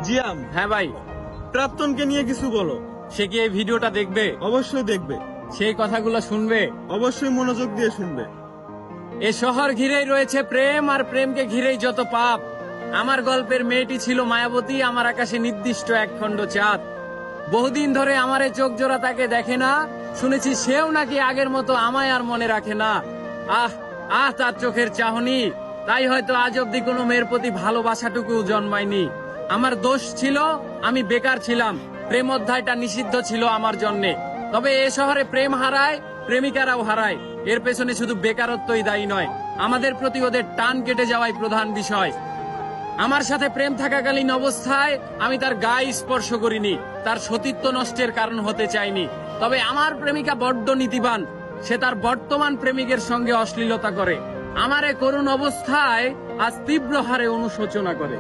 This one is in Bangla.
জিয়াম, হ্যাঁ ভাই, প্রাক্তনকে নিয়ে কিছু বলো। সে কি এই ভিডিওটা দেখবে? অবশ্যই দেখবে, সেই কথাগুলো শুনবে। অবশ্যই মনোযোগ দিয়ে শুনবে। এ শহর ঘিরেই রয়েছে প্রেম, আর প্রেমকে ঘিরেই যত পাপ। আমার গল্পের মেয়েটি ছিল মায়াবতী, আমার আকাশে নির্দিষ্ট একখণ্ড চাঁদ। বহুদিন ধরে আমার এই চোখ জোড়া তাকে দেখে না, শুনেছি সেও নাকি আগের মতো আমায় আর মনে রাখে না। আহ আহ, তার চোখের চাহনি, তাই হয়তো আজ অব্দি কোনো মেয়ের প্রতি ভালোবাসাটুকু জন্মায়নি। আমার দোষ ছিল, আমি বেকার ছিলাম, প্রেম অধ্যায়টা নিষিদ্ধ ছিল আমার জন্যে। তবে এ শহরে প্রেম হারায়, প্রেমিকারাও হারায়। এর পেছনে শুধু বেকারত্বই দায়ী নয়, আমাদের প্রতি ওদের টান কেটে যাওয়াই প্রধান বিষয়। আমার সাথে প্রেম থাকাকালীন অবস্থায় আমি তার গায়ে স্পর্শ করিনি, তার সতীত্ব নষ্টের কারণ হতে চাইনি। তবে আমার প্রেমিকা বড্ড নীতিবান, সে তার বর্তমান প্রেমিকের সঙ্গে অশ্লীলতা করে। আমার এ করুণ অবস্থায় আজ তীব্র হারে অনুশোচনা করে।